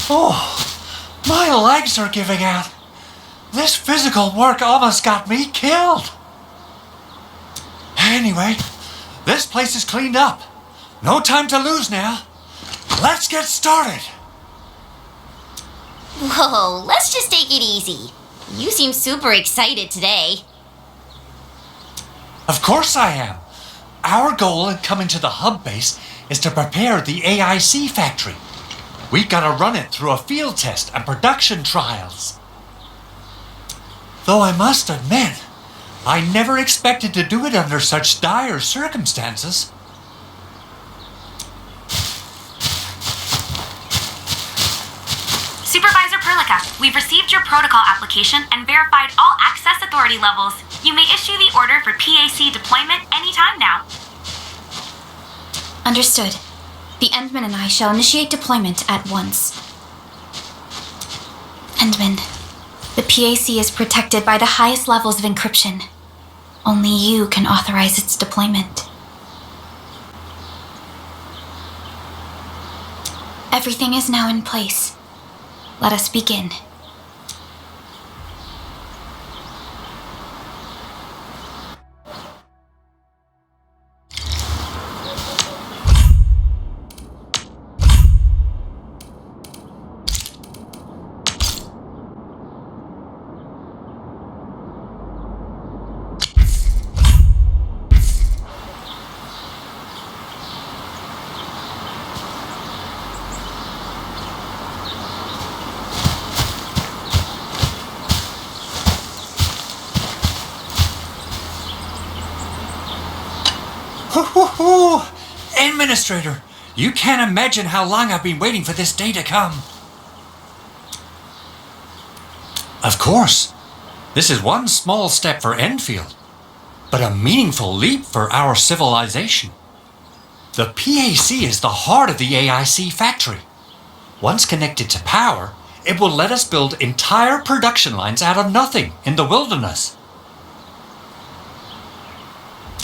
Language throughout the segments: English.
Oh, my legs are giving out. This physical work almost got me killed. Anyway, this place is cleaned up. No time to lose now. Let's get started. Whoa, let's just take it easy. You seem super excited today. Of course I am. Our goal in coming to the hub base is to prepare the AIC factory. We've got to run it through a field test and production trials. Though I must admit, I never expected to do it under such dire circumstances. Supervisor Perlica, we've received your protocol application and verified all access authority levels. You may issue the order for PAC deployment anytime now. Understood. The Endman and I shall initiate deployment at once. Endman, the PAC is protected by the highest levels of encryption. Only you can authorize its deployment. Everything is now in place. Let us begin. Administrator, you can't imagine how long I've been waiting for this day to come. Of course, this is one small step for Endfield, but a meaningful leap for our civilization. The PAC is the heart of the AIC factory. Once connected to power, it will let us build entire production lines out of nothing in the wilderness.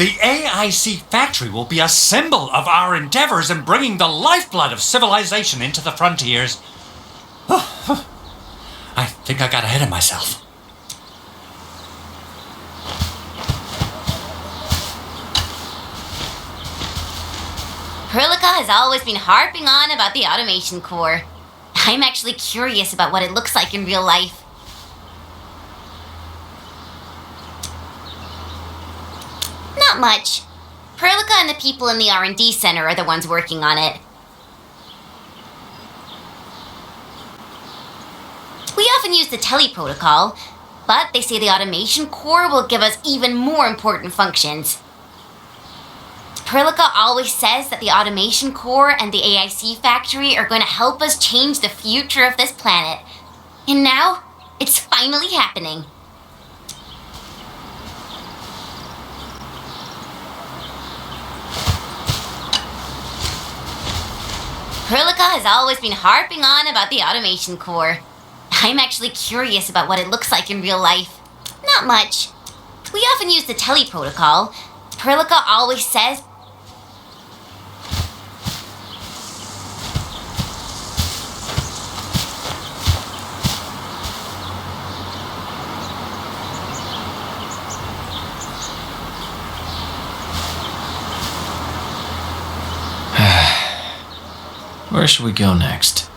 The AIC factory will be a symbol of our endeavors in bringing the lifeblood of civilization into the frontiers. I think I got ahead of myself. Perlica has always been harping on about the automation core. I'm actually curious about what it looks like in real life. Not much. Perlica and the people in the R&D center are the ones working on it. We often use the teleprotocol, but they say the automation core will give us even more important functions. Perlica always says that the automation core and the AIC factory are going to help us change the future of this planet. And now, it's finally happening. Perlica has always been harping on about the automation core. I'm actually curious about what it looks like in real life. Not much. We often use the teleprotocol. Perlica always says Where should we go next?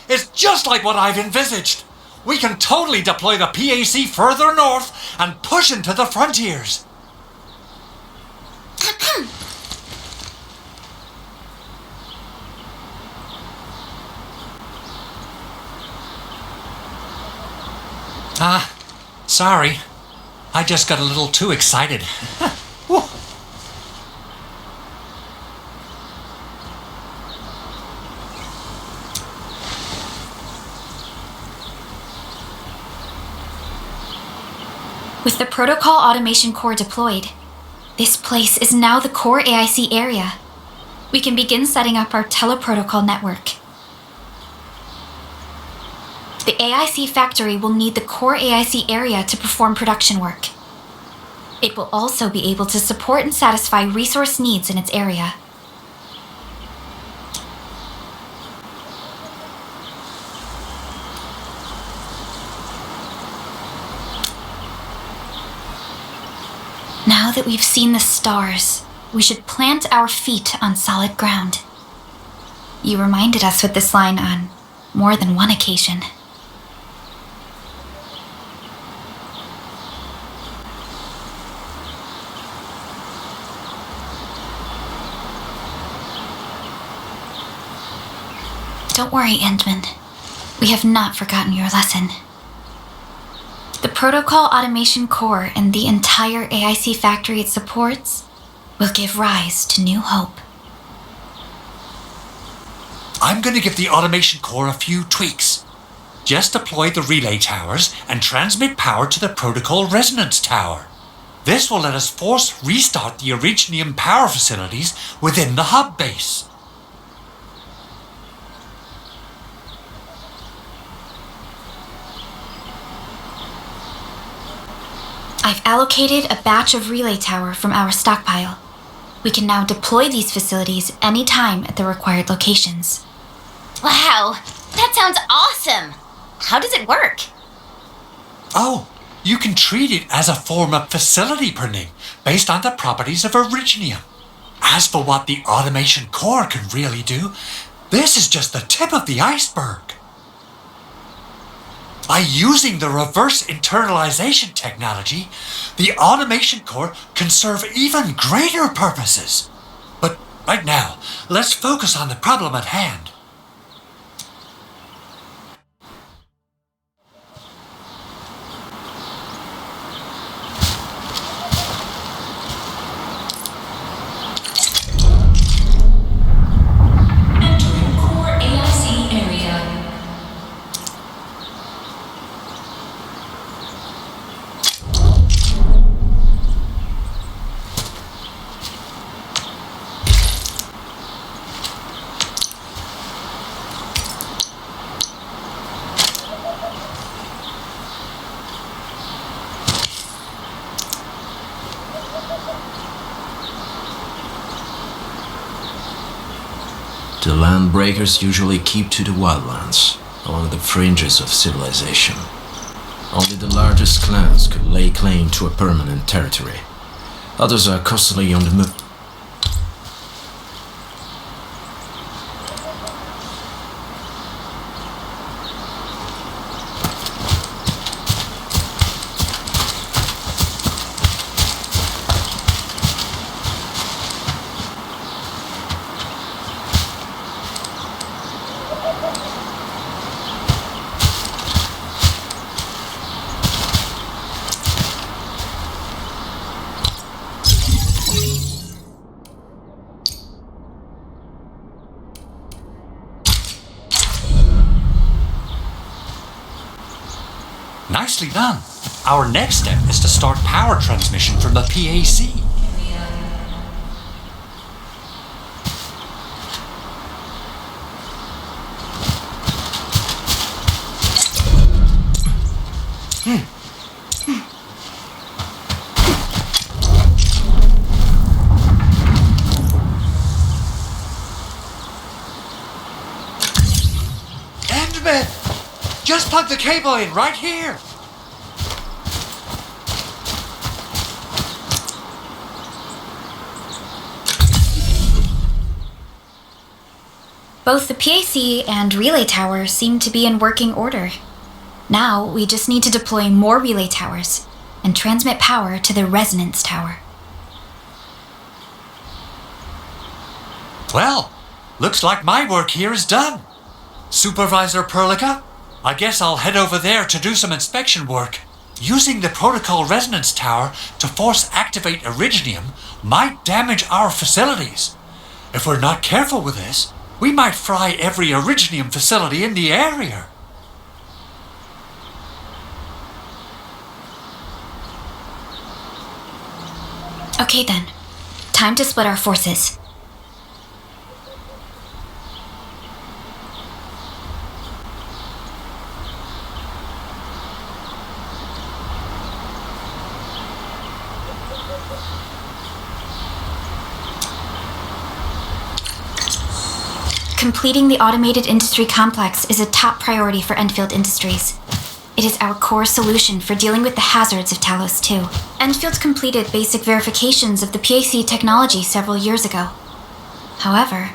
It's just like what I've envisaged. We can totally deploy the PAC further north and push into the frontiers. Sorry. I just got a little too excited. Whew. With the Protocol Automation Core deployed, this place is now the core AIC area. We can begin setting up our teleprotocol network. The AIC factory will need the core AIC area to perform production work. It will also be able to support and satisfy resource needs in its area. Now that we've seen the stars, we should plant our feet on solid ground. You reminded us with this line on more than one occasion. Don't worry, Endman. We have not forgotten your lesson. The Protocol Automation Core and the entire AIC factory it supports will give rise to new hope. I'm going to give the Automation Core a few tweaks. Just deploy the relay towers and transmit power to the Protocol Resonance Tower. This will let us force restart the Originium power facilities within the hub base. I've allocated a batch of relay tower from our stockpile. We can now deploy these facilities anytime at the required locations. Wow, that sounds awesome! How does it work? Oh, you can treat it as a form of facility printing based on the properties of Originium. As for what the Automation Core can really do, this is just the tip of the iceberg. By using the reverse internalization technology, the Automation Core can serve even greater purposes. But right now, let's focus on the problem at hand. Entering core AIC area. The land breakers usually keep to the wildlands, along the fringes of civilization. Only the largest clans could lay claim to a permanent territory. Others are constantly on the move. Nicely done. Our next step is to start power transmission from the PAC. Endman! Just plug the cable in right here. Both the PAC and relay tower seem to be in working order. Now, we just need to deploy more relay towers and transmit power to the resonance tower. Well, looks like my work here is done. Supervisor Perlica, I guess I'll head over there to do some inspection work. Using the protocol resonance tower to force activate Originium might damage our facilities. If we're not careful with this, we might fry every Originium facility in the area. Okay then, time to split our forces. Completing the automated industry complex is a top priority for Endfield Industries. It is our core solution for dealing with the hazards of Talos 2. Endfield completed basic verifications of the PAC technology several years ago. However,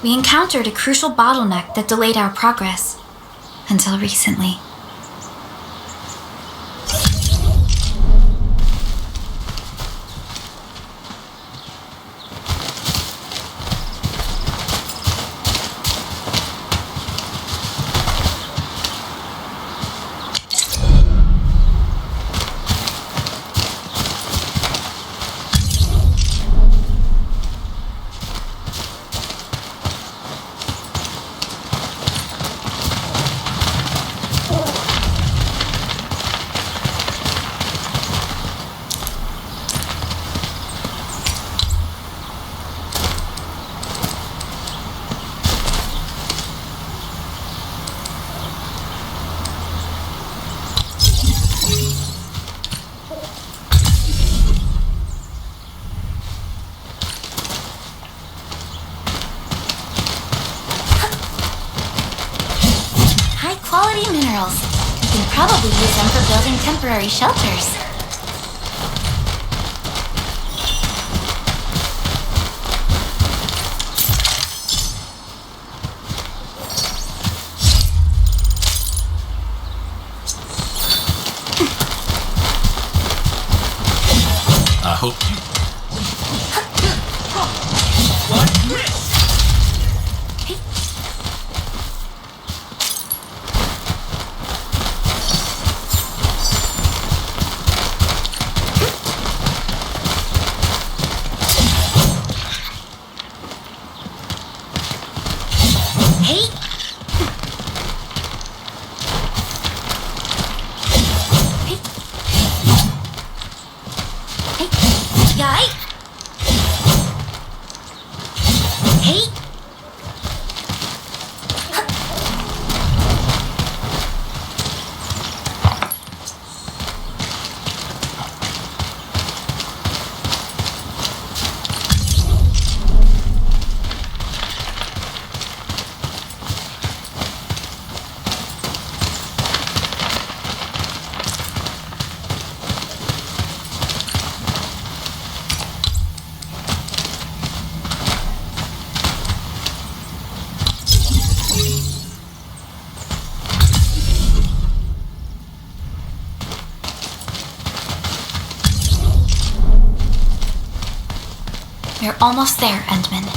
we encountered a crucial bottleneck that delayed our progress. Until recently. Quality minerals. You can probably use them for building temporary shelters. I hope you... We're almost there, Endman.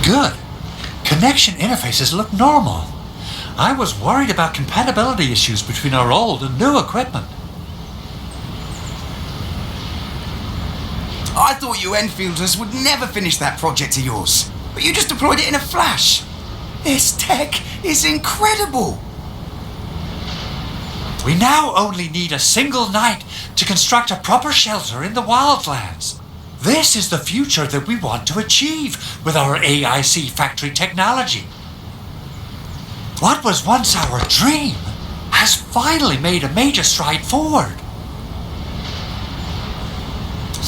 good. Connection interfaces look normal. I was worried about compatibility issues between our old and new equipment. I thought you Enfielders would never finish that project of yours, but you just deployed it in a flash. This tech is incredible. We now only need a single night to construct a proper shelter in the wildlands. This is the future that we want to achieve with our AIC factory technology. What was once our dream has finally made a major stride forward.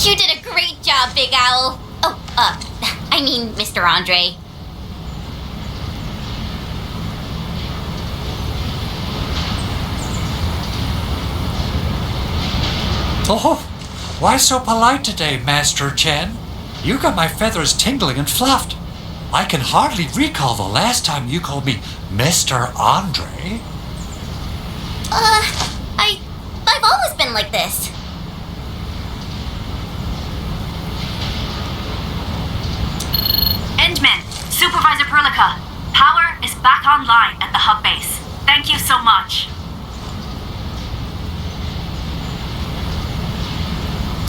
You did a great job, Big Owl. I mean, Mr. Andre. Oh, why so polite today, Master Chen? You got my feathers tingling and fluffed. I can hardly recall the last time you called me Mr. Andre. I've always been like this. Endman, Supervisor Perlica, power is back online at the hub base. Thank you so much.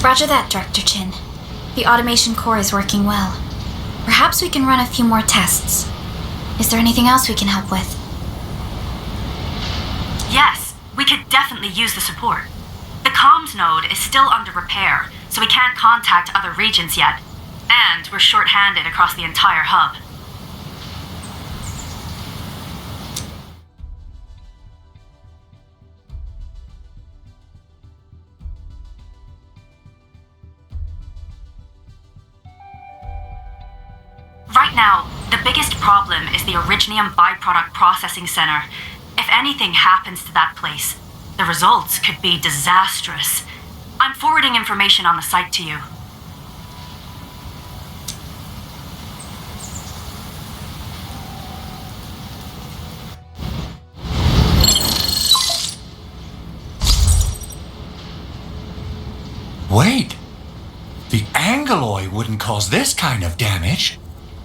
Roger that, Director Chin. The automation core is working well. Perhaps we can run a few more tests. Is there anything else we can help with? Yes, we could definitely use the support. The comms node is still under repair, so we can't contact other regions yet. And we're short-handed across the entire hub. Right now, the biggest problem is the Originium byproduct processing center. If anything happens to that place, the results could be disastrous. I'm forwarding information on the site to you. Wait, the Angeloy wouldn't cause this kind of damage.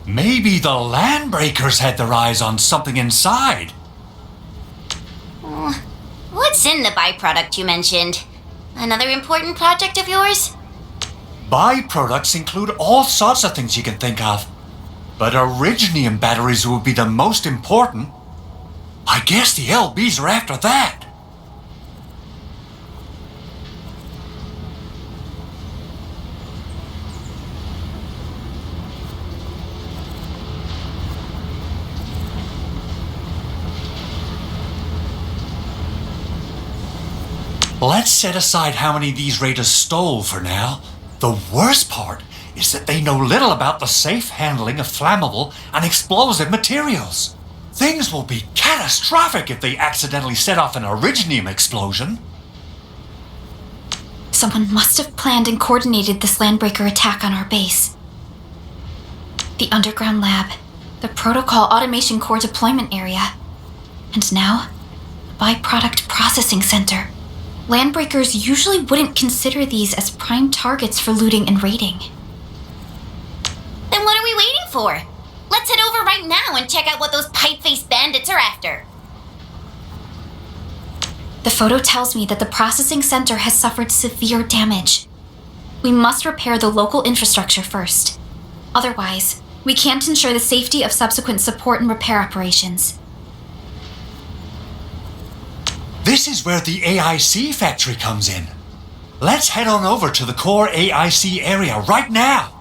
Maybe the Landbreakers had their eyes on something inside. What's in the byproduct you mentioned? Another important project of yours? Byproducts include all sorts of things you can think of. But Originium batteries would be the most important. I guess the LBs are after that. Let's set aside how many these raiders stole for now. The worst part is that they know little about the safe handling of flammable and explosive materials. Things will be catastrophic if they accidentally set off an Originium explosion. Someone must have planned and coordinated this Landbreaker attack on our base. The underground lab, the protocol automation core deployment area, and now, the byproduct processing center. Landbreakers usually wouldn't consider these as prime targets for looting and raiding. Then what are we waiting for? Let's head over right now and check out what those pipe-faced bandits are after. The photo tells me that the processing center has suffered severe damage. We must repair the local infrastructure first. Otherwise, we can't ensure the safety of subsequent support and repair operations. This is where the AIC factory comes in. Let's head on over to the core AIC area right now.